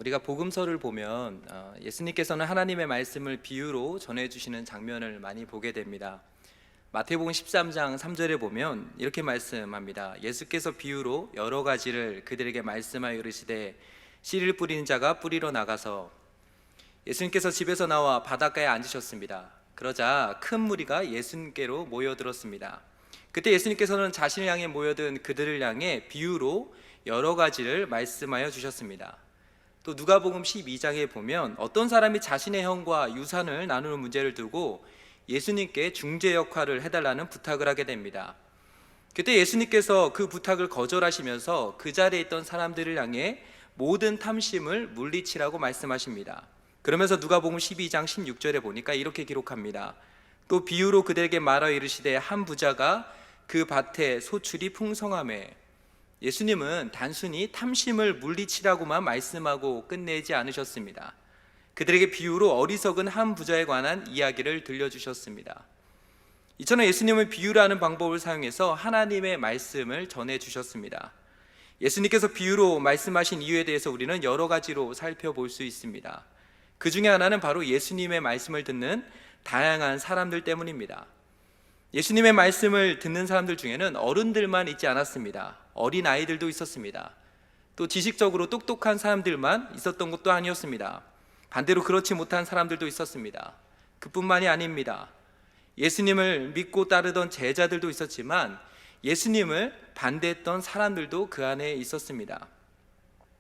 우리가 복음서를 보면 예수님께서는 하나님의 말씀을 비유로 전해주시는 장면을 많이 보게 됩니다. 마태복음 13장 3절에 보면 이렇게 말씀합니다. 예수께서 비유로 여러 가지를 그들에게 말씀하여 이르시되 씨를 뿌리는 자가 뿌리러 나가서 예수님께서 집에서 나와 바닷가에 앉으셨습니다. 그러자 큰 무리가 예수님께로 모여들었습니다. 그때 예수님께서는 자신을 향해 모여든 그들을 향해 비유로 여러 가지를 말씀하여 주셨습니다. 또 누가복음 12장에 보면 어떤 사람이 자신의 형과 유산을 나누는 문제를 두고 예수님께 중재 역할을 해달라는 부탁을 하게 됩니다. 그때 예수님께서 그 부탁을 거절하시면서 그 자리에 있던 사람들을 향해 모든 탐심을 물리치라고 말씀하십니다. 그러면서 누가복음 12장 16절에 보니까 이렇게 기록합니다. 또 비유로 그들에게 말하여 이르시되 한 부자가 그 밭에 소출이 풍성하매. 예수님은 단순히 탐심을 물리치라고만 말씀하고 끝내지 않으셨습니다. 그들에게 비유로 어리석은 한 부자에 관한 이야기를 들려주셨습니다. 이처럼 예수님은 비유라는 방법을 사용해서 하나님의 말씀을 전해주셨습니다. 예수님께서 비유로 말씀하신 이유에 대해서 우리는 여러 가지로 살펴볼 수 있습니다. 그 중에 하나는 바로 예수님의 말씀을 듣는 다양한 사람들 때문입니다. 예수님의 말씀을 듣는 사람들 중에는 어른들만 있지 않았습니다. 어린 아이들도 있었습니다. 또 지식적으로 똑똑한 사람들만 있었던 것도 아니었습니다. 반대로 그렇지 못한 사람들도 있었습니다. 그뿐만이 아닙니다. 예수님을 믿고 따르던 제자들도 있었지만 예수님을 반대했던 사람들도 그 안에 있었습니다.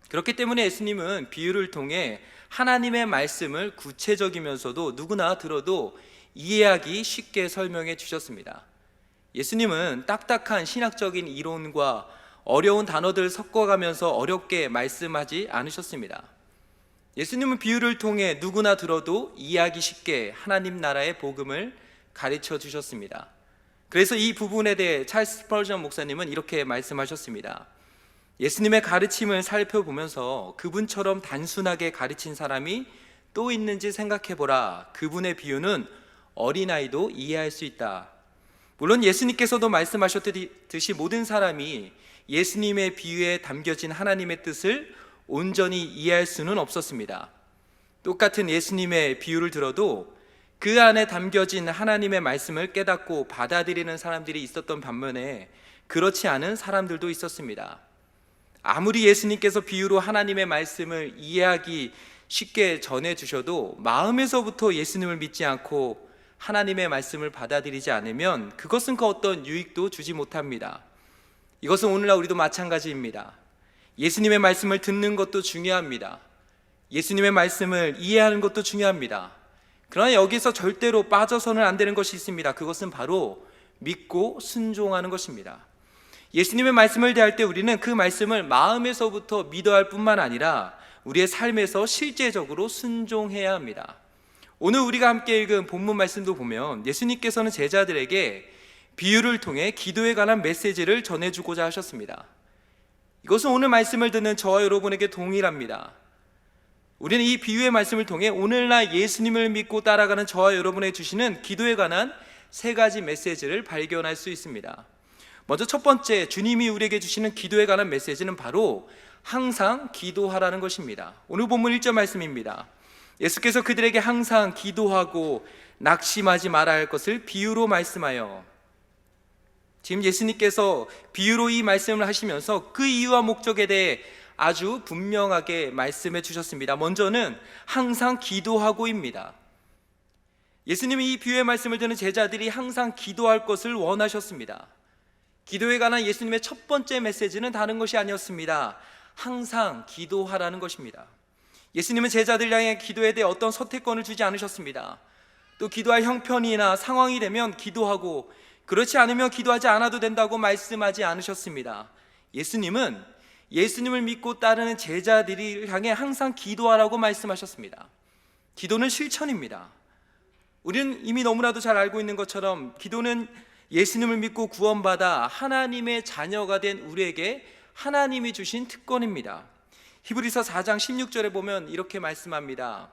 그렇기 때문에 예수님은 비유를 통해 하나님의 말씀을 구체적이면서도 누구나 들어도 이해하기 쉽게 설명해 주셨습니다. 예수님은 딱딱한 신학적인 이론과 어려운 단어들을 섞어가면서 어렵게 말씀하지 않으셨습니다. 예수님은 비유를 통해 누구나 들어도 이해하기 쉽게 하나님 나라의 복음을 가르쳐 주셨습니다. 그래서 이 부분에 대해 찰스 스펄전 목사님은 이렇게 말씀하셨습니다. 예수님의 가르침을 살펴보면서 그분처럼 단순하게 가르친 사람이 또 있는지 생각해보라. 그분의 비유는 어린아이도 이해할 수 있다. 물론 예수님께서도 말씀하셨듯이 모든 사람이 예수님의 비유에 담겨진 하나님의 뜻을 온전히 이해할 수는 없었습니다. 똑같은 예수님의 비유를 들어도 그 안에 담겨진 하나님의 말씀을 깨닫고 받아들이는 사람들이 있었던 반면에 그렇지 않은 사람들도 있었습니다. 아무리 예수님께서 비유로 하나님의 말씀을 이해하기 쉽게 전해주셔도 마음에서부터 예수님을 믿지 않고 하나님의 말씀을 받아들이지 않으면 그것은 그 어떤 유익도 주지 못합니다. 이것은 오늘날 우리도 마찬가지입니다. 예수님의 말씀을 듣는 것도 중요합니다. 예수님의 말씀을 이해하는 것도 중요합니다. 그러나 여기서 절대로 빠져서는 안 되는 것이 있습니다. 그것은 바로 믿고 순종하는 것입니다. 예수님의 말씀을 대할 때 우리는 그 말씀을 마음에서부터 믿어야 할 뿐만 아니라 우리의 삶에서 실제적으로 순종해야 합니다. 오늘 우리가 함께 읽은 본문 말씀도 보면 예수님께서는 제자들에게 비유를 통해 기도에 관한 메시지를 전해주고자 하셨습니다. 이것은 오늘 말씀을 듣는 저와 여러분에게 동일합니다. 우리는 이 비유의 말씀을 통해 오늘날 예수님을 믿고 따라가는 저와 여러분에게 주시는 기도에 관한 세 가지 메시지를 발견할 수 있습니다. 먼저 첫 번째, 주님이 우리에게 주시는 기도에 관한 메시지는 바로 항상 기도하라는 것입니다. 오늘 본문 1절 말씀입니다. 예수께서 그들에게 항상 기도하고 낙심하지 말아야 할 것을 비유로 말씀하여. 지금 예수님께서 비유로 이 말씀을 하시면서 그 이유와 목적에 대해 아주 분명하게 말씀해 주셨습니다. 먼저는 항상 기도하고입니다. 예수님이 이 비유의 말씀을 듣는 제자들이 항상 기도할 것을 원하셨습니다. 기도에 관한 예수님의 첫 번째 메시지는 다른 것이 아니었습니다. 항상 기도하라는 것입니다. 예수님은 제자들 향해 기도에 대해 어떤 선택권을 주지 않으셨습니다. 또 기도할 형편이나 상황이 되면 기도하고 그렇지 않으면 기도하지 않아도 된다고 말씀하지 않으셨습니다. 예수님은 예수님을 믿고 따르는 제자들을 향해 항상 기도하라고 말씀하셨습니다. 기도는 실천입니다. 우리는 이미 너무나도 잘 알고 있는 것처럼 기도는 예수님을 믿고 구원받아 하나님의 자녀가 된 우리에게 하나님이 주신 특권입니다. 히브리서 4장 16절에 보면 이렇게 말씀합니다.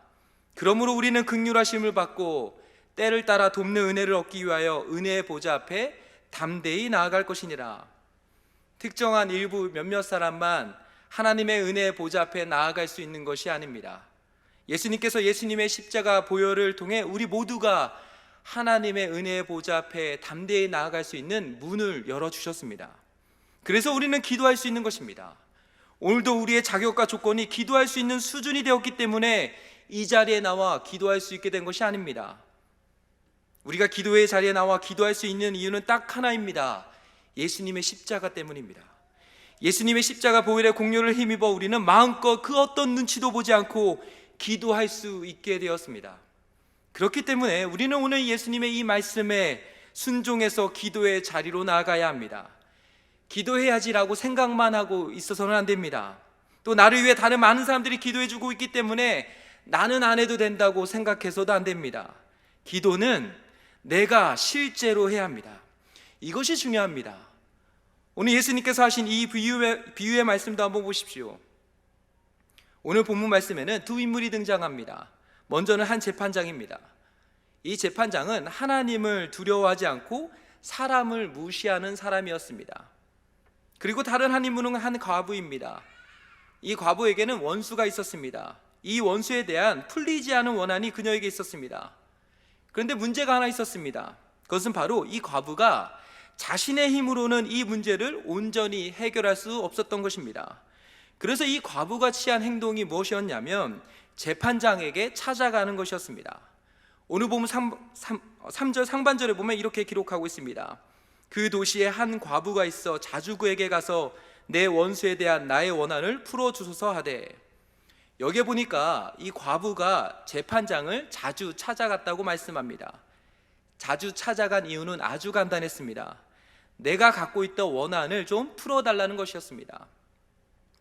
그러므로 우리는 긍휼하심을 받고 때를 따라 돕는 은혜를 얻기 위하여 은혜의 보좌 앞에 담대히 나아갈 것이니라. 특정한 일부 몇몇 사람만 하나님의 은혜의 보좌 앞에 나아갈 수 있는 것이 아닙니다. 예수님께서 예수님의 십자가 보혈을 통해 우리 모두가 하나님의 은혜의 보좌 앞에 담대히 나아갈 수 있는 문을 열어주셨습니다. 그래서 우리는 기도할 수 있는 것입니다. 오늘도 우리의 자격과 조건이 기도할 수 있는 수준이 되었기 때문에 이 자리에 나와 기도할 수 있게 된 것이 아닙니다. 우리가 기도의 자리에 나와 기도할 수 있는 이유는 딱 하나입니다. 예수님의 십자가 때문입니다. 예수님의 십자가 보혈의 공로를 힘입어 우리는 마음껏 그 어떤 눈치도 보지 않고 기도할 수 있게 되었습니다. 그렇기 때문에 우리는 오늘 예수님의 이 말씀에 순종해서 기도의 자리로 나아가야 합니다. 기도해야지라고 생각만 하고 있어서는 안 됩니다. 또 나를 위해 다른 많은 사람들이 기도해 주고 있기 때문에 나는 안 해도 된다고 생각해서도 안 됩니다. 기도는 내가 실제로 해야 합니다. 이것이 중요합니다. 오늘 예수님께서 하신 이 비유의 말씀도 한번 보십시오. 오늘 본문 말씀에는 두 인물이 등장합니다. 먼저는 한 재판장입니다. 이 재판장은 하나님을 두려워하지 않고 사람을 무시하는 사람이었습니다. 그리고 다른 한 인물은 한 과부입니다. 이 과부에게는 원수가 있었습니다. 이 원수에 대한 풀리지 않은 원한이 그녀에게 있었습니다. 그런데 문제가 하나 있었습니다. 그것은 바로 이 과부가 자신의 힘으로는 이 문제를 온전히 해결할 수 없었던 것입니다. 그래서 이 과부가 취한 행동이 무엇이었냐면 재판장에게 찾아가는 것이었습니다. 오늘 보면 3절 상반절에 보면 이렇게 기록하고 있습니다. 그 도시에 한 과부가 있어 자주 그에게 가서 내 원수에 대한 나의 원한을 풀어주소서 하되, 여기에 보니까 이 과부가 재판장을 자주 찾아갔다고 말씀합니다. 자주 찾아간 이유는 아주 간단했습니다. 내가 갖고 있던 원한을 좀 풀어달라는 것이었습니다.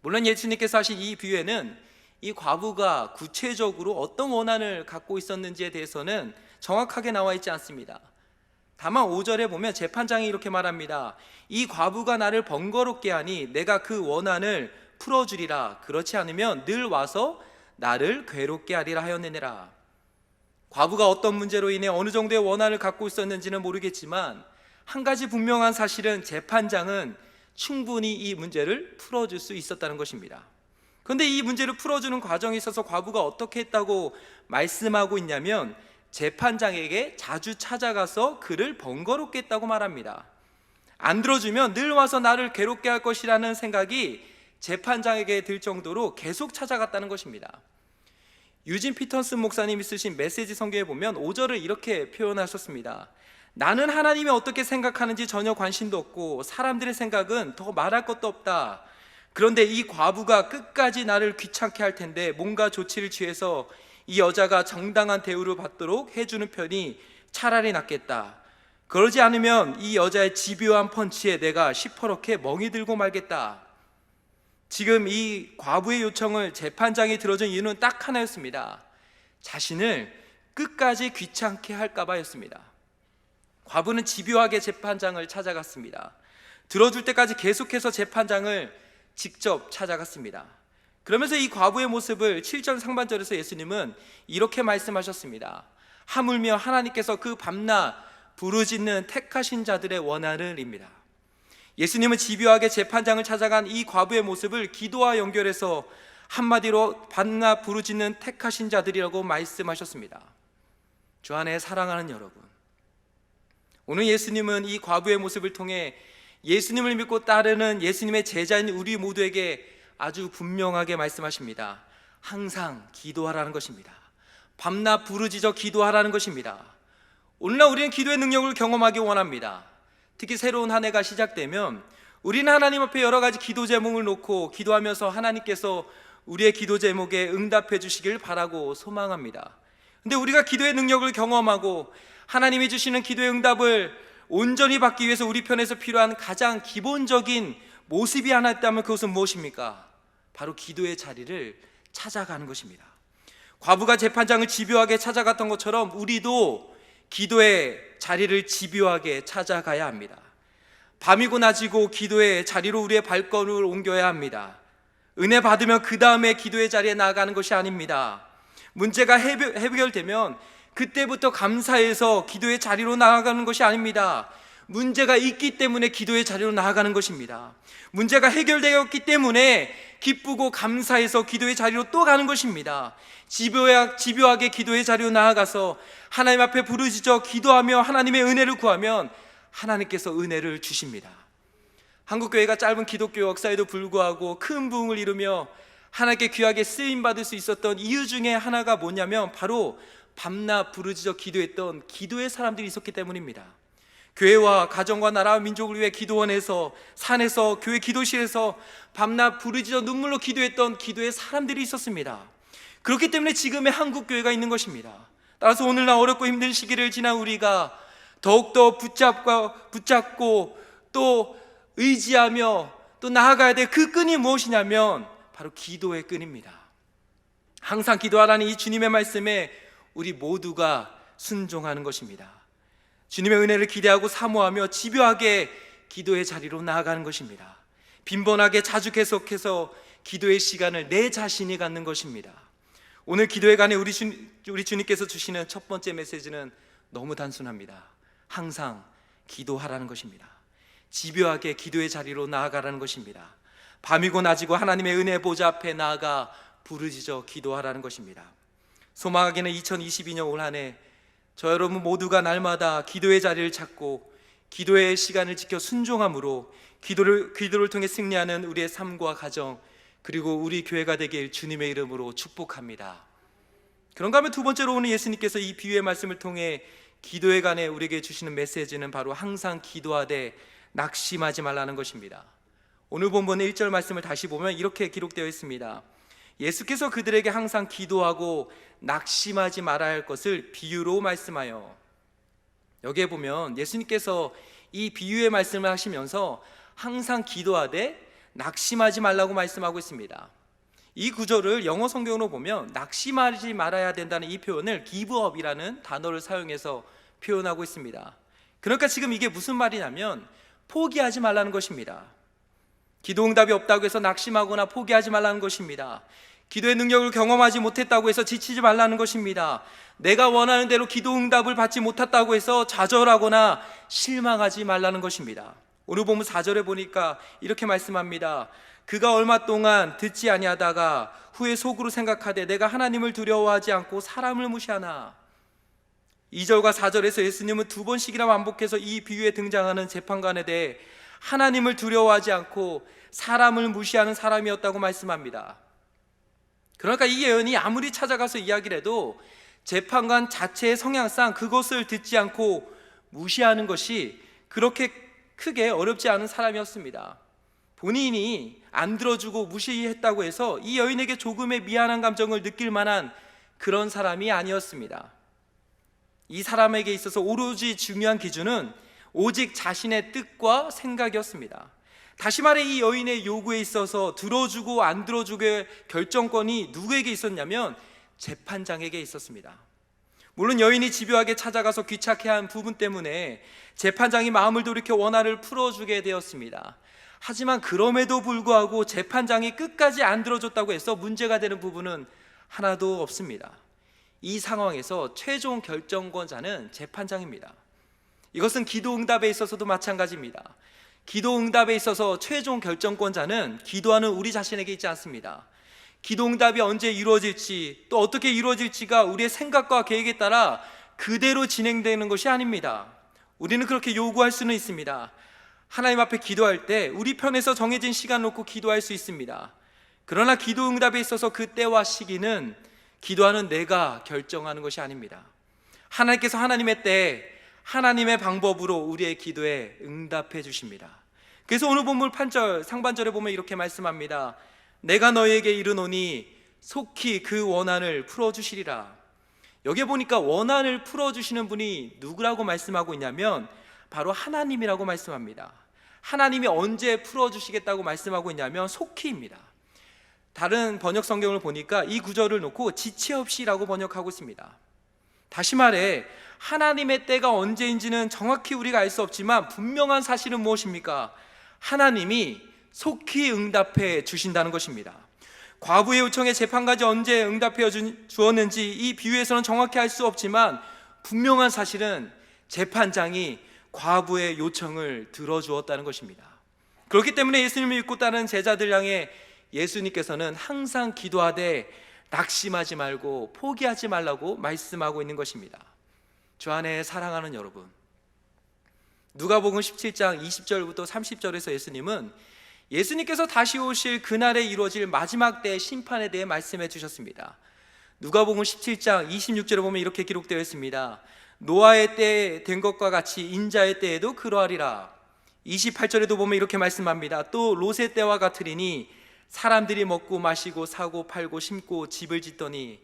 물론 예수님께서 하신 이 비유에는 이 과부가 구체적으로 어떤 원한을 갖고 있었는지에 대해서는 정확하게 나와 있지 않습니다. 다만 5절에 보면 재판장이 이렇게 말합니다. 이 과부가 나를 번거롭게 하니 내가 그 원한을 풀어주리라. 그렇지 않으면 늘 와서 나를 괴롭게 하리라 하였느니라. 과부가 어떤 문제로 인해 어느 정도의 원한을 갖고 있었는지는 모르겠지만 한 가지 분명한 사실은 재판장은 충분히 이 문제를 풀어줄 수 있었다는 것입니다. 그런데 이 문제를 풀어주는 과정에 있어서 과부가 어떻게 했다고 말씀하고 있냐면 재판장에게 자주 찾아가서 그를 번거롭게 했다고 말합니다. 안 들어주면 늘 와서 나를 괴롭게 할 것이라는 생각이 재판장에게 들 정도로 계속 찾아갔다는 것입니다. 유진 피터슨 목사님이 쓰신 메시지 성경에 보면 5절을 이렇게 표현하셨습니다. 나는 하나님이 어떻게 생각하는지 전혀 관심도 없고 사람들의 생각은 더 말할 것도 없다. 그런데 이 과부가 끝까지 나를 귀찮게 할 텐데 뭔가 조치를 취해서 이 여자가 정당한 대우를 받도록 해주는 편이 차라리 낫겠다. 그러지 않으면 이 여자의 집요한 펀치에 내가 시퍼렇게 멍이 들고 말겠다. 지금 이 과부의 요청을 재판장이 들어준 이유는 딱 하나였습니다. 자신을 끝까지 귀찮게 할까 봐였습니다. 과부는 집요하게 재판장을 찾아갔습니다. 들어줄 때까지 계속해서 재판장을 직접 찾아갔습니다. 그러면서 이 과부의 모습을 7절 상반절에서 예수님은 이렇게 말씀하셨습니다. 하물며 하나님께서 그 밤낮 부르짖는 택하신 자들의 원한을입니다. 예수님은 집요하게 재판장을 찾아간 이 과부의 모습을 기도와 연결해서 한마디로 밤낮 부르짖는 택하신 자들이라고 말씀하셨습니다. 주 안에 사랑하는 여러분, 오늘 예수님은 이 과부의 모습을 통해 예수님을 믿고 따르는 예수님의 제자인 우리 모두에게 아주 분명하게 말씀하십니다. 항상 기도하라는 것입니다. 밤낮 부르짖어 기도하라는 것입니다. 오늘날 우리는 기도의 능력을 경험하기 원합니다. 특히 새로운 한 해가 시작되면 우리는 하나님 앞에 여러 가지 기도 제목을 놓고 기도하면서 하나님께서 우리의 기도 제목에 응답해 주시길 바라고 소망합니다. 근데 우리가 기도의 능력을 경험하고 하나님이 주시는 기도의 응답을 온전히 받기 위해서 우리 편에서 필요한 가장 기본적인 모습이 하나 있다면 그것은 무엇입니까? 바로 기도의 자리를 찾아가는 것입니다. 과부가 재판장을 집요하게 찾아갔던 것처럼 우리도 기도의 자리를 집요하게 찾아가야 합니다. 밤이고 낮이고 기도의 자리로 우리의 발걸음을 옮겨야 합니다. 은혜 받으면 그 다음에 기도의 자리에 나아가는 것이 아닙니다. 문제가 해결되면 그때부터 감사해서 기도의 자리로 나아가는 것이 아닙니다. 문제가 있기 때문에 기도의 자리로 나아가는 것입니다. 문제가 해결되었기 때문에 기쁘고 감사해서 기도의 자리로 또 가는 것입니다. 집요하게 기도의 자리로 나아가서 하나님 앞에 부르짖어 기도하며 하나님의 은혜를 구하면 하나님께서 은혜를 주십니다. 한국교회가 짧은 기독교 역사에도 불구하고 큰 부흥을 이루며 하나님께 귀하게 쓰임받을 수 있었던 이유 중에 하나가 뭐냐면 바로 밤낮 부르짖어 기도했던 기도의 사람들이 있었기 때문입니다. 교회와 가정과 나라와 민족을 위해 기도원에서, 산에서, 교회 기도실에서 밤낮 부르짖어 눈물로 기도했던 기도의 사람들이 있었습니다. 그렇기 때문에 지금의 한국교회가 있는 것입니다. 따라서 오늘날 어렵고 힘든 시기를 지난 우리가 더욱더 붙잡고 또 의지하며 또 나아가야 될 그 끈이 무엇이냐면 바로 기도의 끈입니다. 항상 기도하라는 이 주님의 말씀에 우리 모두가 순종하는 것입니다. 주님의 은혜를 기대하고 사모하며 집요하게 기도의 자리로 나아가는 것입니다. 빈번하게 자주 계속해서 기도의 시간을 내 자신이 갖는 것입니다. 오늘 기도회 간에 우리 주님께서 주시는 첫 번째 메시지는 너무 단순합니다. 항상 기도하라는 것입니다. 집요하게 기도의 자리로 나아가라는 것입니다. 밤이고 낮이고 하나님의 은혜 보좌 앞에 나아가 부르짖어 기도하라는 것입니다. 소망하기는 2022년 올 한 해 저 여러분 모두가 날마다 기도의 자리를 찾고 기도의 시간을 지켜 순종함으로 기도를 통해 승리하는 우리의 삶과 가정 그리고 우리 교회가 되길 주님의 이름으로 축복합니다. 그런가 하면 두 번째로 오늘 예수님께서 이 비유의 말씀을 통해 기도에 관해 우리에게 주시는 메시지는 바로 항상 기도하되 낙심하지 말라는 것입니다. 오늘 본문의 1절 말씀을 다시 보면 이렇게 기록되어 있습니다. 예수께서 그들에게 항상 기도하고 낙심하지 말아야 할 것을 비유로 말씀하여. 여기에 보면 예수님께서 이 비유의 말씀을 하시면서 항상 기도하되 낙심하지 말라고 말씀하고 있습니다. 이 구절을 영어 성경으로 보면 낙심하지 말아야 된다는 이 표현을 give up이라는 단어를 사용해서 표현하고 있습니다. 그러니까 지금 이게 무슨 말이냐면 포기하지 말라는 것입니다. 기도 응답이 없다고 해서 낙심하거나 포기하지 말라는 것입니다. 기도의 능력을 경험하지 못했다고 해서 지치지 말라는 것입니다. 내가 원하는 대로 기도 응답을 받지 못했다고 해서 좌절하거나 실망하지 말라는 것입니다. 오늘 본문 4절에 보니까 이렇게 말씀합니다. 그가 얼마 동안 듣지 아니하다가 후에 속으로 생각하되 내가 하나님을 두려워하지 않고 사람을 무시하나. 2절과 4절에서 예수님은 두 번씩이나 반복해서 이 비유에 등장하는 재판관에 대해 하나님을 두려워하지 않고 사람을 무시하는 사람이었다고 말씀합니다. 그러니까 이 예언이 아무리 찾아가서 이야기를 해도 재판관 자체의 성향상 그것을 듣지 않고 무시하는 것이 그렇게 크게 어렵지 않은 사람이었습니다. 본인이 안 들어주고 무시했다고 해서 이 여인에게 조금의 미안한 감정을 느낄 만한 그런 사람이 아니었습니다. 이 사람에게 있어서 오로지 중요한 기준은 오직 자신의 뜻과 생각이었습니다. 다시 말해 이 여인의 요구에 있어서 들어주고 안 들어주고의 결정권이 누구에게 있었냐면 재판장에게 있었습니다. 물론 여인이 집요하게 찾아가서 귀착해야 한 부분 때문에 재판장이 마음을 돌이켜 원한을 풀어주게 되었습니다. 하지만 그럼에도 불구하고 재판장이 끝까지 안 들어줬다고 해서 문제가 되는 부분은 하나도 없습니다. 이 상황에서 최종 결정권자는 재판장입니다. 이것은 기도응답에 있어서도 마찬가지입니다. 기도응답에 있어서 최종 결정권자는 기도하는 우리 자신에게 있지 않습니다. 기도응답이 언제 이루어질지 또 어떻게 이루어질지가 우리의 생각과 계획에 따라 그대로 진행되는 것이 아닙니다. 우리는 그렇게 요구할 수는 있습니다. 하나님 앞에 기도할 때 우리 편에서 정해진 시간 놓고 기도할 수 있습니다. 그러나 기도응답에 있어서 그 때와 시기는 기도하는 내가 결정하는 것이 아닙니다. 하나님께서 하나님의 때에 하나님의 방법으로 우리의 기도에 응답해 주십니다. 그래서 오늘 본문 8절 상반절에 보면 이렇게 말씀합니다. 내가 너희에게 이르노니 속히 그 원한을 풀어주시리라. 여기에 보니까 원한을 풀어주시는 분이 누구라고 말씀하고 있냐면 바로 하나님이라고 말씀합니다. 하나님이 언제 풀어주시겠다고 말씀하고 있냐면 속히입니다. 다른 번역 성경을 보니까 이 구절을 놓고 지체 없이라고 번역하고 있습니다. 다시 말해 하나님의 때가 언제인지는 정확히 우리가 알 수 없지만 분명한 사실은 무엇입니까? 하나님이 속히 응답해 주신다는 것입니다. 과부의 요청에 재판까지 언제 응답해 주었는지 이 비유에서는 정확히 알 수 없지만 분명한 사실은 재판장이 과부의 요청을 들어주었다는 것입니다. 그렇기 때문에 예수님을 믿고 따르는 제자들 향해 예수님께서는 항상 기도하되 낙심하지 말고 포기하지 말라고 말씀하고 있는 것입니다. 주 안에 사랑하는 여러분, 누가복음 17장 20절부터 30절에서 예수님께서 다시 오실 그날에 이루어질 마지막 때의 심판에 대해 말씀해 주셨습니다. 누가복음 17장 26절에 보면 이렇게 기록되어 있습니다. 노아의 때에 된 것과 같이 인자의 때에도 그러하리라. 28절에도 보면 이렇게 말씀합니다. 또 롯의 때와 같으리니 사람들이 먹고 마시고 사고 팔고 심고 집을 짓더니,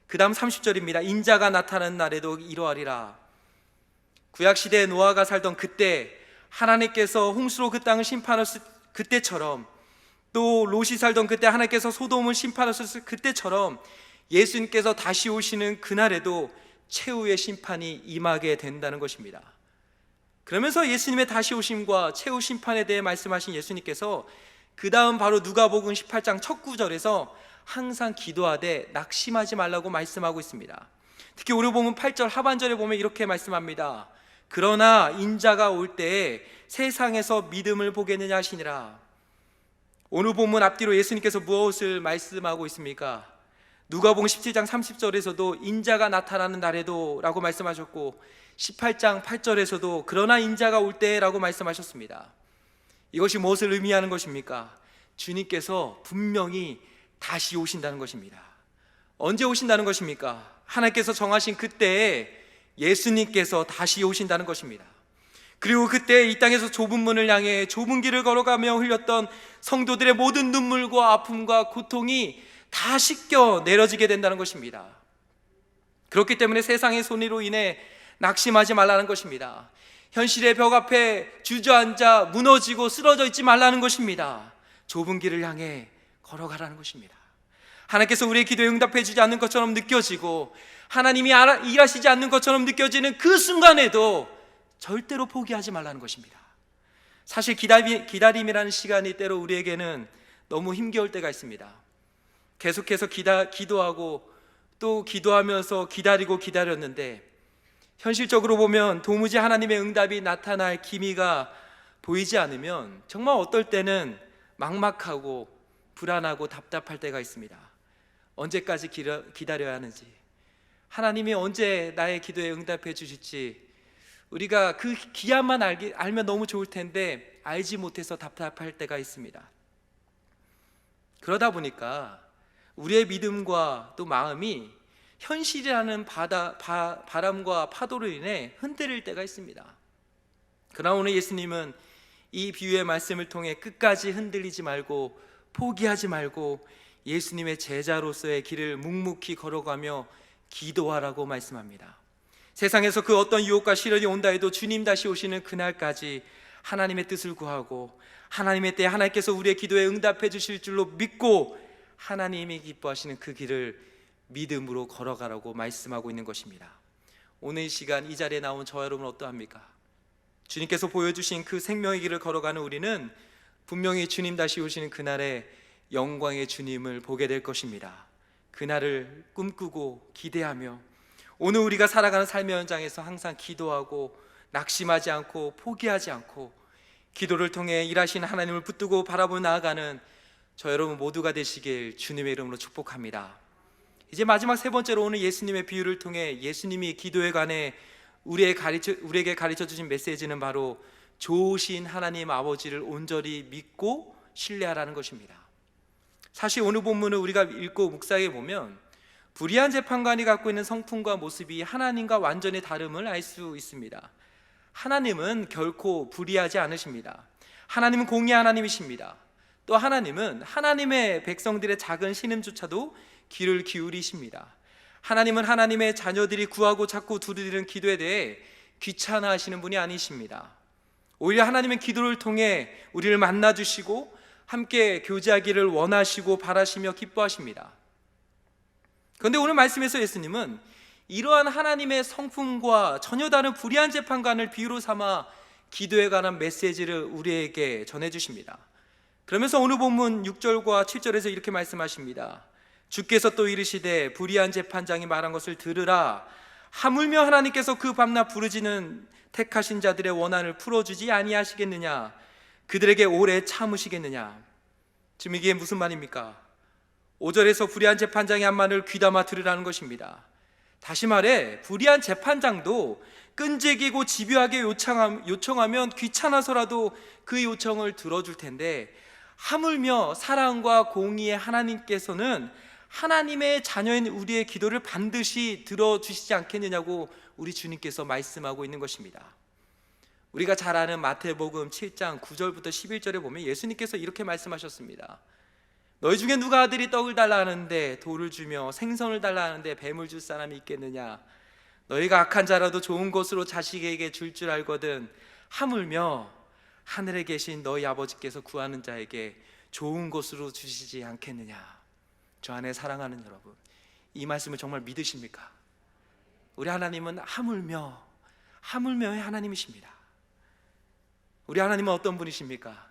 그 다음 30절입니다. 인자가 나타나는 날에도 이러하리라. 구약시대에 노아가 살던 그때 하나님께서 홍수로 그 땅을 심판하셨을 그때처럼, 또 롯이 살던 그때 하나님께서 소돔을 심판하셨을 그때처럼 예수님께서 다시 오시는 그날에도 최후의 심판이 임하게 된다는 것입니다. 그러면서 예수님의 다시 오심과 최후 심판에 대해 말씀하신 예수님께서 그 다음 바로 누가복음 18장 첫 구절에서 항상 기도하되 낙심하지 말라고 말씀하고 있습니다. 특히 오늘 보면 8절 하반절에 보면 이렇게 말씀합니다. 그러나 인자가 올 때에 세상에서 믿음을 보겠느냐 하시니라. 오늘 본문 앞뒤로 예수님께서 무엇을 말씀하고 있습니까? 누가복음 17장 30절에서도 인자가 나타나는 날에도 라고 말씀하셨고, 18장 8절에서도 그러나 인자가 올 때라고 말씀하셨습니다. 이것이 무엇을 의미하는 것입니까? 주님께서 분명히 다시 오신다는 것입니다. 언제 오신다는 것입니까? 하나님께서 정하신 그때에 예수님께서 다시 오신다는 것입니다. 그리고 그때 이 땅에서 좁은 문을 향해 좁은 길을 걸어가며 흘렸던 성도들의 모든 눈물과 아픔과 고통이 다 씻겨 내려지게 된다는 것입니다. 그렇기 때문에 세상의 손해로 인해 낙심하지 말라는 것입니다. 현실의 벽 앞에 주저앉아 무너지고 쓰러져 있지 말라는 것입니다. 좁은 길을 향해 걸어가라는 것입니다. 하나님께서 우리의 기도에 응답해 주지 않는 것처럼 느껴지고 하나님이 일하시지 않는 것처럼 느껴지는 그 순간에도 절대로 포기하지 말라는 것입니다. 사실 기다림이라는 시간이 때로 우리에게는 너무 힘겨울 때가 있습니다. 계속해서 기도하고 또 기도하면서 기다렸는데 현실적으로 보면 도무지 하나님의 응답이 나타날 기미가 보이지 않으면 정말 어떨 때는 막막하고 불안하고 답답할 때가 있습니다. 언제까지 기다려야 하는지, 하나님이 언제 나의 기도에 응답해 주실지, 우리가 그 기한만 알면 너무 좋을 텐데 알지 못해서 답답할 때가 있습니다. 그러다 보니까 우리의 믿음과 또 마음이 현실이라는 바람과 파도로 인해 흔들릴 때가 있습니다. 그러나 오늘 예수님은 이 비유의 말씀을 통해 끝까지 흔들리지 말고 포기하지 말고 예수님의 제자로서의 길을 묵묵히 걸어가며 기도하라고 말씀합니다. 세상에서 그 어떤 유혹과 시련이 온다 해도 주님 다시 오시는 그날까지 하나님의 뜻을 구하고 하나님의 때에 하나님께서 우리의 기도에 응답해 주실 줄로 믿고 하나님이 기뻐하시는 그 길을 믿음으로 걸어가라고 말씀하고 있는 것입니다. 오늘 이 시간 이 자리에 나온 저와 여러분 어떠합니까? 주님께서 보여주신 그 생명의 길을 걸어가는 우리는 분명히 주님 다시 오시는 그날에 영광의 주님을 보게 될 것입니다. 그날을 꿈꾸고 기대하며 오늘 우리가 살아가는 삶의 현장에서 항상 기도하고 낙심하지 않고 포기하지 않고 기도를 통해 일하시는 하나님을 붙들고 바라보며 나아가는 저 여러분 모두가 되시길 주님의 이름으로 축복합니다. 이제 마지막 세 번째로 오늘 예수님의 비유를 통해 예수님이 기도에 관해 우리에게 가르쳐 주신 메시지는 바로 좋으신 하나님 아버지를 온전히 믿고 신뢰하라는 것입니다. 사실 오늘 본문을 우리가 읽고 묵상해 보면 불의한 재판관이 갖고 있는 성품과 모습이 하나님과 완전히 다름을 알 수 있습니다. 하나님은 결코 불의하지 않으십니다. 하나님은 공의의 하나님이십니다. 또 하나님은 하나님의 백성들의 작은 신음조차도 귀를 기울이십니다. 하나님은 하나님의 자녀들이 구하고 찾고 두드리는 기도에 대해 귀찮아하시는 분이 아니십니다. 오히려 하나님은 기도를 통해 우리를 만나주시고 함께 교제하기를 원하시고 바라시며 기뻐하십니다. 그런데 오늘 말씀에서 예수님은 이러한 하나님의 성품과 전혀 다른 불의한 재판관을 비유로 삼아 기도에 관한 메시지를 우리에게 전해주십니다. 그러면서 오늘 본문 6절과 7절에서 이렇게 말씀하십니다. 주께서 또 이르시되 불의한 재판장이 말한 것을 들으라. 하물며 하나님께서 그 밤낮 부르짖는 택하신 자들의 원한을 풀어주지 아니하시겠느냐? 그들에게 오래 참으시겠느냐? 지금 이게 무슨 말입니까? 5절에서 불의한 재판장이 한 말을 귀담아 들으라는 것입니다. 다시 말해 불의한 재판장도 끈질기고 집요하게 요청하면 귀찮아서라도 그 요청을 들어줄 텐데, 하물며 사랑과 공의의 하나님께서는 하나님의 자녀인 우리의 기도를 반드시 들어주시지 않겠느냐고 우리 주님께서 말씀하고 있는 것입니다. 우리가 잘 아는 마태복음 7장 9절부터 11절에 보면 예수님께서 이렇게 말씀하셨습니다. 너희 중에 누가 아들이 떡을 달라 하는데 돌을 주며 생선을 달라 하는데 뱀을 줄 사람이 있겠느냐? 너희가 악한 자라도 좋은 것으로 자식에게 줄 알거든 하물며 하늘에 계신 너희 아버지께서 구하는 자에게 좋은 것으로 주시지 않겠느냐? 저 안에 사랑하는 여러분, 이 말씀을 정말 믿으십니까? 우리 하나님은 하물며의 하나님이십니다. 우리 하나님은 어떤 분이십니까?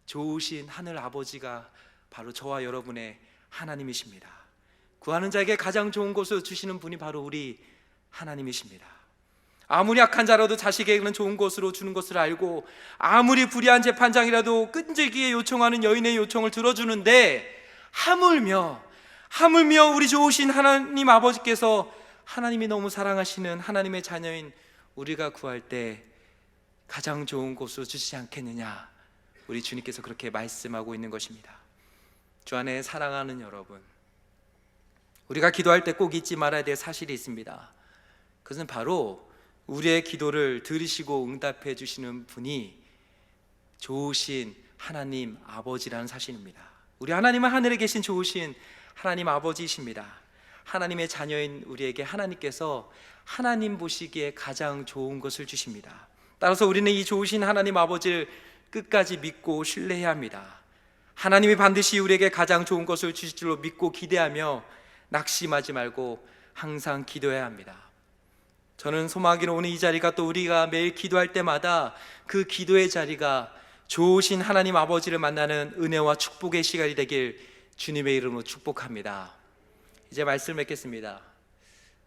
좋으신 하늘 아버지가 바로 저와 여러분의 하나님이십니다. 구하는 자에게 가장 좋은 것을 주시는 분이 바로 우리 하나님이십니다. 아무리 악한 자라도 자식에게는 좋은 것으로 주는 것을 알고, 아무리 불의한 재판장이라도 끈질기게 요청하는 여인의 요청을 들어주는데, 하물며 우리 좋으신 하나님 아버지께서 하나님이 너무 사랑하시는 하나님의 자녀인 우리가 구할 때 가장 좋은 곳으로 주시지 않겠느냐? 우리 주님께서 그렇게 말씀하고 있는 것입니다. 주 안에 사랑하는 여러분, 우리가 기도할 때 꼭 잊지 말아야 될 사실이 있습니다. 그것은 바로 우리의 기도를 들으시고 응답해 주시는 분이 좋으신 하나님 아버지라는 사실입니다. 우리 하나님은 하늘에 계신 좋으신 하나님 아버지이십니다. 하나님의 자녀인 우리에게 하나님께서 하나님 보시기에 가장 좋은 것을 주십니다. 따라서 우리는 이 좋으신 하나님 아버지를 끝까지 믿고 신뢰해야 합니다. 하나님이 반드시 우리에게 가장 좋은 것을 주실 줄로 믿고 기대하며 낙심하지 말고 항상 기도해야 합니다. 저는 소망하기로 오늘 이 자리가, 또 우리가 매일 기도할 때마다 그 기도의 자리가 좋으신 하나님 아버지를 만나는 은혜와 축복의 시간이 되길 주님의 이름으로 축복합니다. 이제 말씀을 맺겠습니다.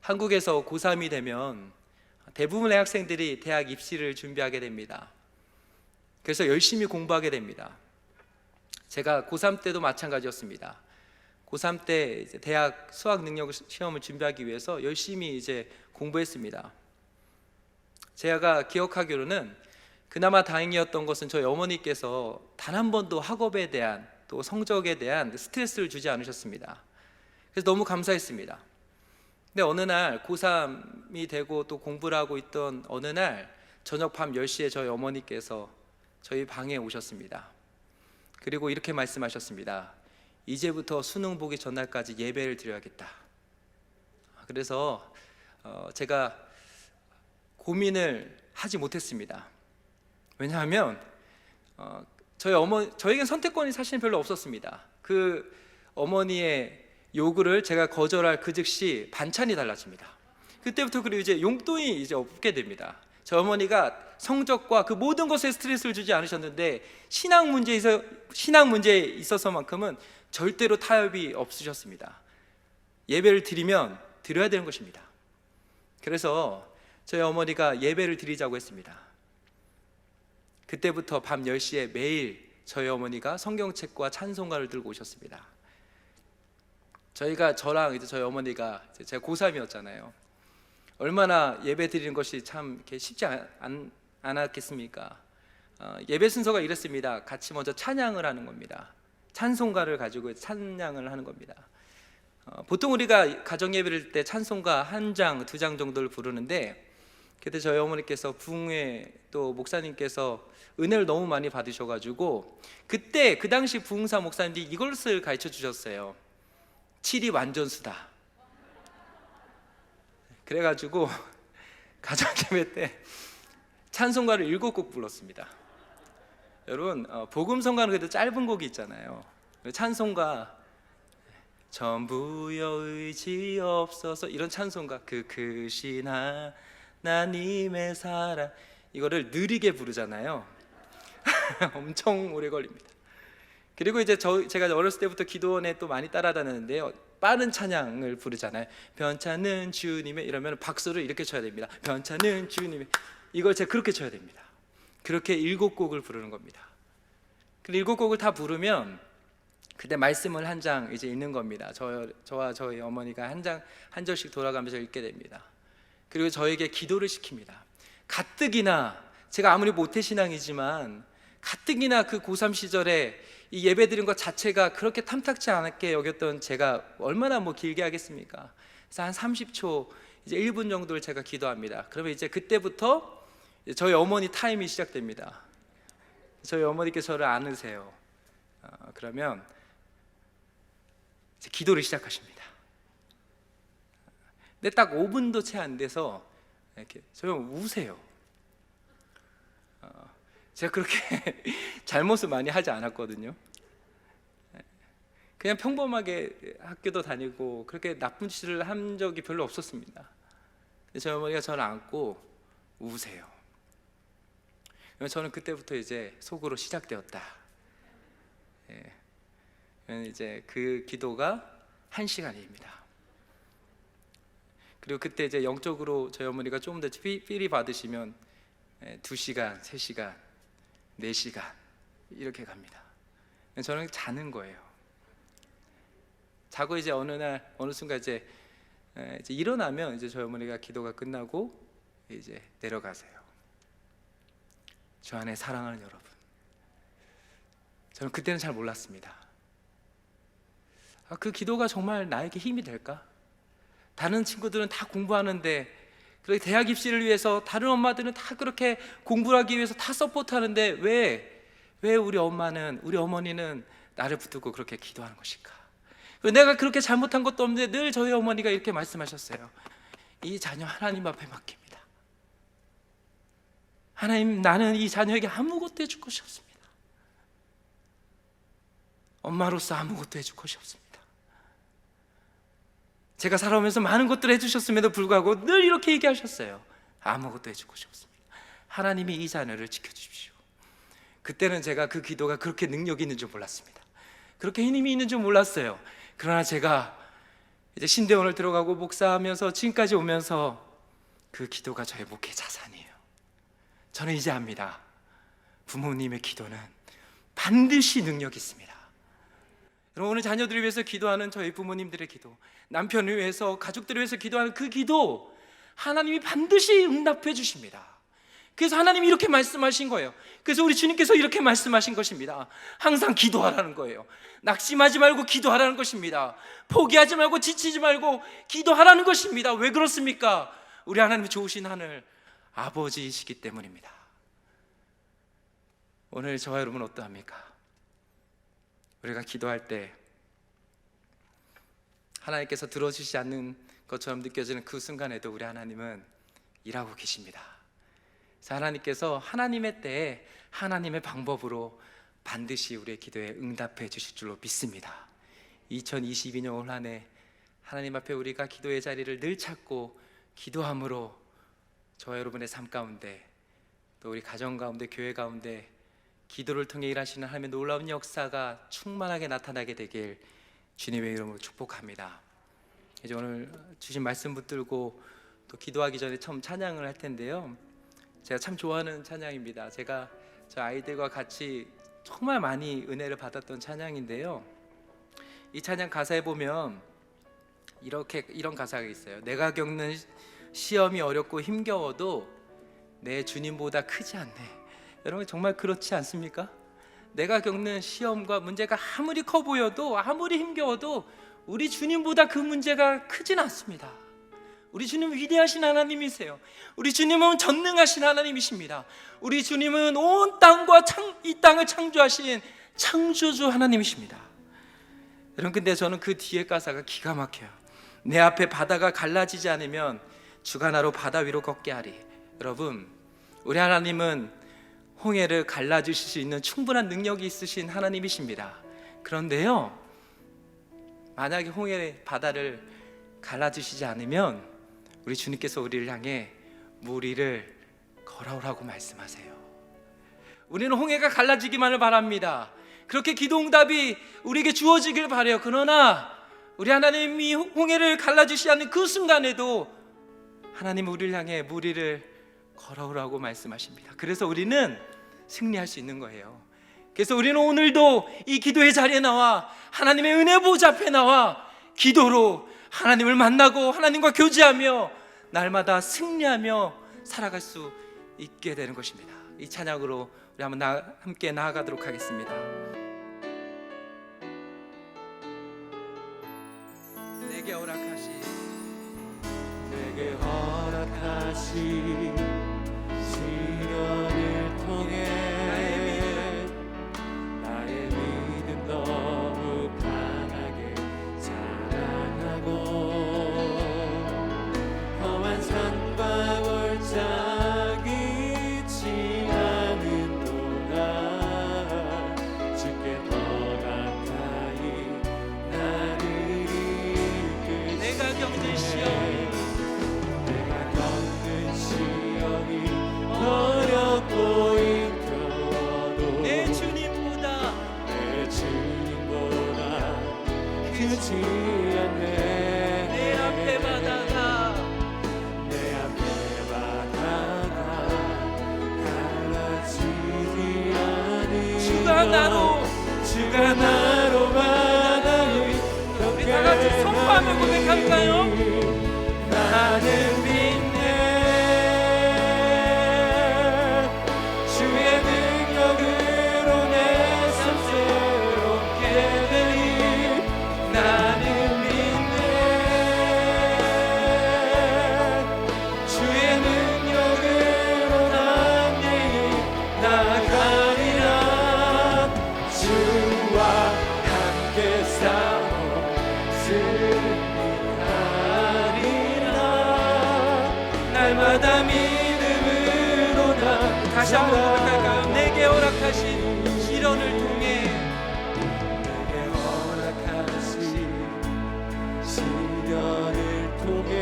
한국에서 고3이 되면 대부분의 학생들이 대학 입시를 준비하게 됩니다. 그래서 열심히 공부하게 됩니다. 제가 고3 때도 마찬가지였습니다. 고3 때 이제 대학 수학 능력 시험을 준비하기 위해서 열심히 이제 공부했습니다. 제가 기억하기로는 그나마 다행이었던 것은 저희 어머니께서 단 한 번도 학업에 대한, 또 성적에 대한 스트레스를 주지 않으셨습니다. 그래서 너무 감사했습니다. 근데 어느 날 고3이 되고 또 공부를 하고 있던 어느 날 저녁 밤 10시에 저희 어머니께서 저희 방에 오셨습니다. 그리고 이렇게 말씀하셨습니다. 이제부터 수능 보기 전날까지 예배를 드려야겠다. 그래서 제가 고민을 하지 못했습니다. 왜냐하면 저에겐 선택권이 사실 별로 없었습니다. 그 어머니의 요구를 제가 거절할 그 즉시 반찬이 달라집니다. 그때부터 그리고 이제 용돈이 이제 없게 됩니다. 저 어머니가 성적과 그 모든 것에 스트레스를 주지 않으셨는데 신앙 문제에 있어서만큼은 절대로 타협이 없으셨습니다. 예배를 드려야 되는 것입니다. 그래서 저희 어머니가 예배를 드리자고 했습니다. 그때부터 밤 10시에 매일 저희 어머니가 성경책과 찬송가를 들고 오셨습니다. 저랑 이제 저희 어머니가, 제가 고3이었잖아요. 얼마나 예배 드리는 것이 참 이렇게 쉽지 않았겠습니까? 예배 순서가 이랬습니다. 같이 먼저 찬양을 하는 겁니다. 찬송가를 가지고 찬양을 하는 겁니다. 보통 우리가 가정 예배를 때 찬송가 한 장, 두 장 정도를 부르는데, 그때 저희 어머니께서 부흥회 또 목사님께서 은혜를 너무 많이 받으셔가지고 그때 그 당시 부흥사 목사님들이 이것을 가르쳐 주셨어요. 7이 완전수다. 그래가지고 가정 예배 때 찬송가를 7곡 불렀습니다. 여러분, 복음성가는 그래도 짧은 곡이 있잖아요. 찬송가 전부여 의지 없어서, 이런 찬송가, 그 크신 하나님의 사랑, 이거를 느리게 부르잖아요. 엄청 오래 걸립니다. 그리고 이제 제가 어렸을 때부터 기도원에 또 많이 따라다녔는데요, 빠른 찬양을 부르잖아요. 변찮은 주님의 이러면 박수를 이렇게 쳐야 됩니다. 변찮은 주님의, 이걸 제가 그렇게 쳐야 됩니다. 그렇게 7곡을 부르는 겁니다. 그 7곡을 다 부르면 그때 말씀을 한 장 이제 읽는 겁니다. 저와 저희 어머니가 한 절씩 돌아가면서 읽게 됩니다. 그리고 저에게 기도를 시킵니다. 가뜩이나 제가 아무리 모태신앙이지만 가뜩이나 그 고3 시절에 이 예배 드린 것 자체가 그렇게 탐탁치 않게 여겼던 제가 얼마나 길게 하겠습니까? 그래서 한 30초, 이제 1분 정도를 제가 기도합니다. 그러면 이제 그때부터 저희 어머니 타임이 시작됩니다. 저희 어머니께서 저를 안으세요. 그러면 이제 기도를 시작하십니다. 근데 딱 5분도 채 안 돼서 이렇게 저희 우세요. 제가 그렇게 잘못을 많이 하지 않았거든요. 그냥 평범하게 학교도 다니고 그렇게 나쁜 짓을 한 적이 별로 없었습니다. 저희 어머니가 저를 안고 우세요. 저는 그때부터 이제 속으로 시작되었다. 이제 그 기도가 1시간입니다. 그리고 그때 이제 영적으로 저희 어머니가 조금 더 필이 받으시면 2시간, 3시간, 4시간 이렇게 갑니다. 저는 자는 거예요. 자고 이제 어느 순간 이제 일어나면 이제 저희 어머니가 기도가 끝나고 이제 내려가세요. 저 안에 사랑하는 여러분, 저는 그때는 잘 몰랐습니다. 그 기도가 정말 나에게 힘이 될까? 다른 친구들은 다 공부하는데, 그렇게 대학 입시를 위해서 다른 엄마들은 다 그렇게 공부를 하기 위해서 다 서포트하는데 왜 우리 어머니는 나를 붙들고 그렇게 기도하는 것일까? 내가 그렇게 잘못한 것도 없는데 늘 저희 어머니가 이렇게 말씀하셨어요. 이 자녀 하나님 앞에 맡깁니다. 하나님, 나는 이 자녀에게 아무것도 해줄 것이 없습니다. 엄마로서 아무것도 해줄 것이 없습니다. 제가 살아오면서 많은 것들을 해주셨음에도 불구하고 늘 이렇게 얘기하셨어요. 아무것도 해줄 것이 없습니다. 하나님이 이 자녀를 지켜주십시오. 그때는 제가 그 기도가 그렇게 능력이 있는 줄 몰랐습니다. 그렇게 힘이 있는 줄 몰랐어요. 그러나 제가 이제 신대원을 들어가고 목사하면서 지금까지 오면서 그 기도가 저의 목회 자산이에요. 저는 이제 압니다. 부모님의 기도는 반드시 능력이 있습니다. 여러분, 오늘 자녀들을 위해서 기도하는 저희 부모님들의 기도, 남편을 위해서, 가족들을 위해서 기도하는 그 기도, 하나님이 반드시 응답해 주십니다. 그래서 하나님이 이렇게 말씀하신 거예요. 그래서 우리 주님께서 이렇게 말씀하신 것입니다. 항상 기도하라는 거예요. 낙심하지 말고 기도하라는 것입니다. 포기하지 말고 지치지 말고 기도하라는 것입니다. 왜 그렇습니까? 우리 하나님이 좋으신 하늘 아버지이시기 때문입니다. 오늘 저와 여러분 어떠합니까? 우리가 기도할 때 하나님께서 들어주시지 않는 것처럼 느껴지는 그 순간에도 우리 하나님은 일하고 계십니다. 그래서 하나님께서 하나님의 때에 하나님의 방법으로 반드시 우리의 기도에 응답해 주실 줄로 믿습니다. 2022년 올 한 해 하나님 앞에 우리가 기도의 자리를 늘 찾고 기도함으로 저와 여러분의 삶 가운데, 또 우리 가정 가운데, 교회 가운데 기도를 통해 일하시는 하나님의 놀라운 역사가 충만하게 나타나게 되길 주님의 이름으로 축복합니다. 이제 오늘 주신 말씀 붙들고 또 기도하기 전에 처음 찬양을 할 텐데요, 제가 참 좋아하는 찬양입니다. 제가 저 아이들과 같이 정말 많이 은혜를 받았던 찬양인데요, 이 찬양 가사에 보면 이런 가사가 있어요. 내가 겪는 시험이 어렵고 힘겨워도 내 주님보다 크지 않네. 여러분, 정말 그렇지 않습니까? 내가 겪는 시험과 문제가 아무리 커 보여도, 아무리 힘겨워도 우리 주님보다 그 문제가 크진 않습니다. 우리 주님은 위대하신 하나님이세요. 우리 주님은 전능하신 하나님이십니다. 우리 주님은 온 땅과 이 땅을 창조하신 창조주 하나님이십니다. 여러분, 근데 저는 그 뒤에 가사가 기가 막혀요. 내 앞에 바다가 갈라지지 않으면 주가 나로 바다 위로 걷게 하리. 여러분, 우리 하나님은 홍해를 갈라주실 수 있는 충분한 능력이 있으신 하나님이십니다. 그런데요, 만약에 홍해의 바다를 갈라주시지 않으면 우리 주님께서 우리를 향해 물 위를 걸어오라고 말씀하세요. 우리는 홍해가 갈라지기만을 바랍니다. 그렇게 기도 응답이 우리에게 주어지길 바라요. 그러나 우리 하나님이 홍해를 갈라주시는 그 순간에도 하나님은 우리를 향해 무리를 걸어오라고 말씀하십니다. 그래서 우리는 승리할 수 있는 거예요. 그래서 우리는 오늘도 이 기도의 자리에 나와 하나님의 은혜 보좌 앞에 나와 기도로 하나님을 만나고 하나님과 교제하며 날마다 승리하며 살아갈 수 있게 되는 것입니다. 이 찬양으로 우리 한번 함께 나아가도록 하겠습니다. 내게 허락하신 시련을 통해 나의 믿음 너무 강하게 자라나고 험한 산과 골짜기 지나는 동안 주께 더 가까이 나를 이끄시네. 내가 겪는 시험이 어렵고 힘겨워도 내 주님보다 크지 않네. 내 앞에 바다가 갈라지지 않으며 주가 나로 바다를 우리 다 같이 선포하며 고백할까요? 나는 믿네. 주의 능력으로 내 삶 새롭게 되리. 나는 믿네. 주의 능력으로 난 내일 나가리라. 주와 함께 싸워 승리하리라. 날마다 믿음으로 나 다시 한번 고백할까요? 내게 허락하신 시련을 통해 내게 허락하신 시련을 통해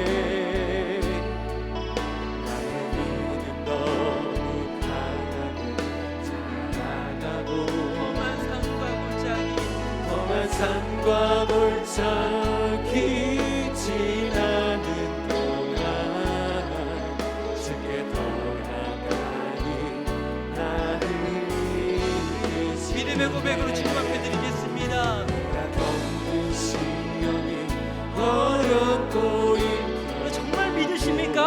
나의 믿음 너무 강하게 자라나고 험한 산과 골짜기 지나는 동안 주께 더 가까이 나를 이끄시네. 믿음의 고백으로 주님 앞에 드리겠습니다. 내가 겪는 시험이 어렵고 힘들어 정말 믿으십니까?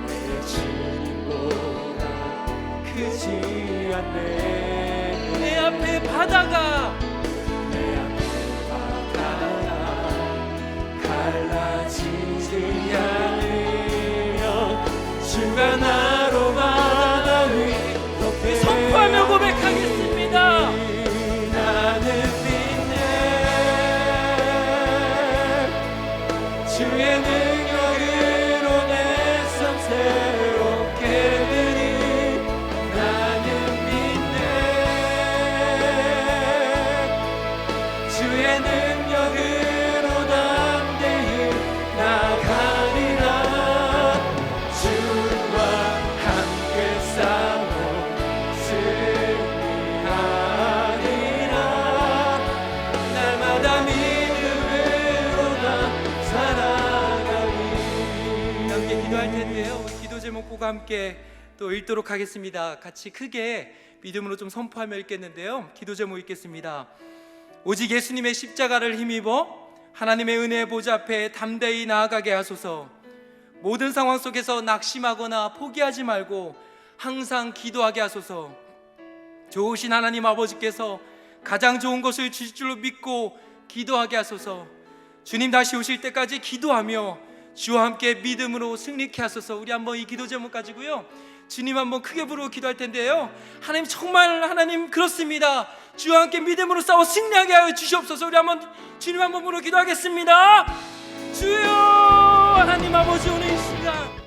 내 주님보다 크지 않네. 내 앞에 바다가 내 앞에 바다가 갈라지지 않으며 주가 나로 바다를 덮게 선포하며 고백하겠습니다. 나는 믿네. 주의 능력으로 내 삶 새롭게 되리. 나는 믿네. 주의 능력으로 담대히 나가리라. 주와 함께 싸워 승리하리라. 날마다 믿음으로 나 살아가리. 함께 기도할 텐데요. 기도 제목과 함께 또 읽도록 하겠습니다. 같이 크게 믿음으로 좀 선포하며 읽겠는데요. 기도 제목 읽겠습니다. 오직 예수님의 십자가를 힘입어 하나님의 은혜의 보좌 앞에 담대히 나아가게 하소서. 모든 상황 속에서 낙심하거나 포기하지 말고 항상 기도하게 하소서. 좋으신 하나님 아버지께서 가장 좋은 것을 주실 줄로 믿고 기도하게 하소서. 주님 다시 오실 때까지 기도하며 주와 함께 믿음으로 승리케 하소서. 우리 한번 이 기도 제목 가지고요 주님 한번 크게 부르고 기도할 텐데요. 하나님 정말 하나님 그렇습니다. 주와 함께 믿음으로 싸워 승리하게 하여 주시옵소서. 우리 한번 주님 한번 부르고 기도하겠습니다. 주여 하나님 아버지 오늘 이 시간